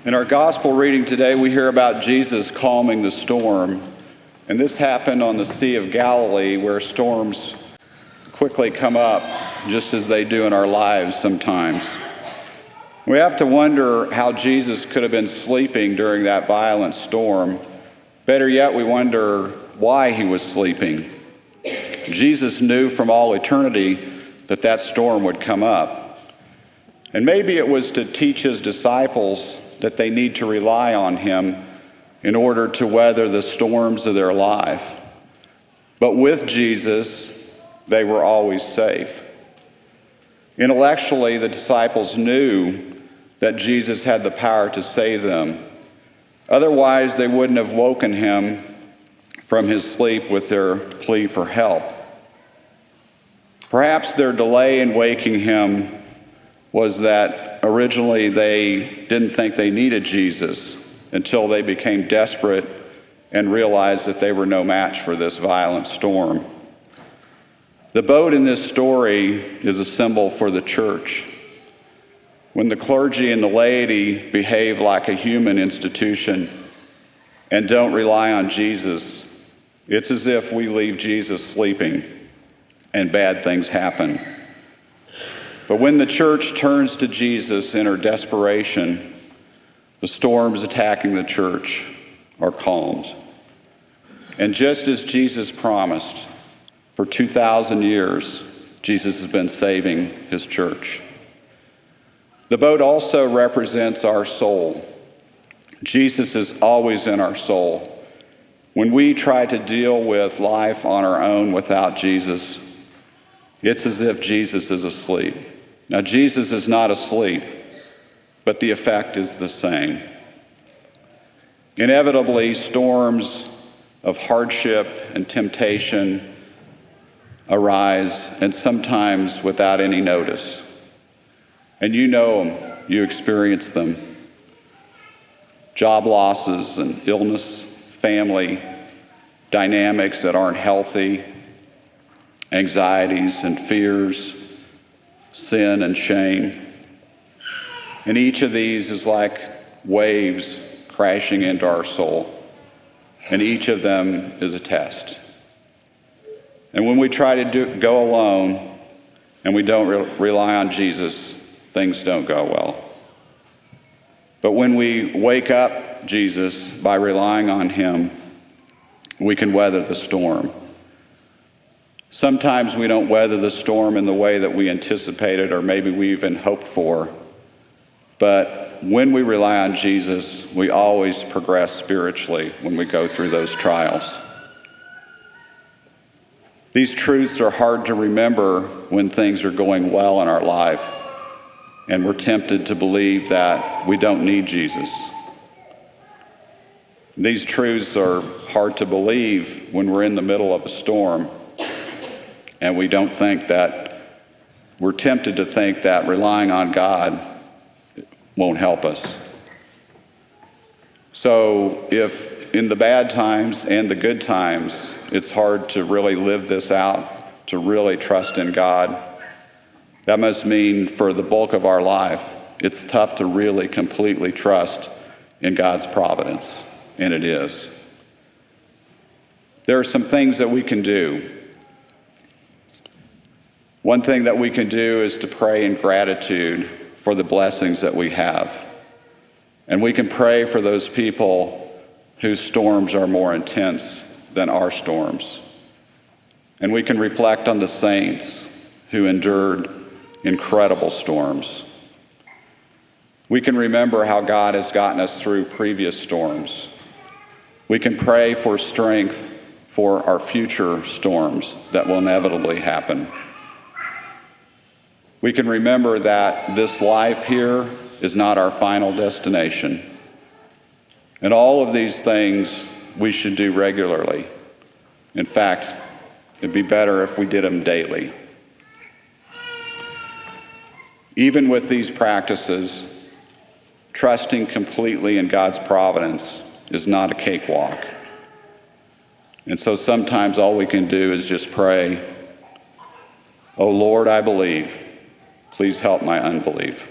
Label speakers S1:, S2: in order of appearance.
S1: In our gospel reading today, we hear about Jesus calming the storm. And this happened on the Sea of Galilee, where storms quickly come up, just as they do in our lives sometimes. We have to wonder how Jesus could have been sleeping during that violent storm. Better yet, we wonder why he was sleeping. Jesus knew from all eternity that that storm would come up. And maybe it was to teach his disciples that they need to rely on him in order to weather the storms of their life. But with Jesus, they were always safe. Intellectually, the disciples knew that Jesus had the power to save them. Otherwise, they wouldn't have woken him from his sleep with their plea for help. Perhaps their delay in waking him was that originally they didn't think they needed Jesus until they became desperate and realized that they were no match for this violent storm. The boat in this story is a symbol for the church. When the clergy and the laity behave like a human institution and don't rely on Jesus, it's as if we leave Jesus sleeping and bad things happen. But when the church turns to Jesus in her desperation, the storms attacking the church are calmed. And just as Jesus promised, for 2,000 years, Jesus has been saving his church. The boat also represents our soul. Jesus is always in our soul. When we try to deal with life on our own without Jesus, it's as if Jesus is asleep. Now, Jesus is not asleep, but the effect is the same. Inevitably, storms of hardship and temptation arise, and sometimes without any notice. And you know them, you experience them. Job losses and illness, family dynamics that aren't healthy, anxieties and fears, sin and shame. And each of these is like waves crashing into our soul. And each of them is a test. And when we try to go alone and we don't rely on Jesus, things don't go well. But when we wake up Jesus by relying on him, we can weather the storm. Sometimes we don't weather the storm in the way that we anticipated or maybe we even hoped for. But when we rely on Jesus, we always progress spiritually when we go through those trials. These truths are hard to remember when things are going well in our life, and we're tempted to believe that we don't need Jesus. These truths are hard to believe when we're in the middle of a storm, and we're tempted to think that relying on God won't help us. So if in the bad times and the good times, it's hard to really live this out, to really trust in God, that must mean for the bulk of our life, it's tough to really completely trust in God's providence, and it is. There are some things that we can do. One thing that we can do is to pray in gratitude for the blessings that we have. And we can pray for those people whose storms are more intense than our storms. And we can reflect on the saints who endured incredible storms. We can remember how God has gotten us through previous storms. We can pray for strength for our future storms that will inevitably happen. We can remember that this life here is not our final destination. And all of these things we should do regularly. In fact, it'd be better if we did them daily. Even with these practices, trusting completely in God's providence is not a cakewalk. And so sometimes all we can do is just pray, "Oh Lord, I believe. Please help my unbelief."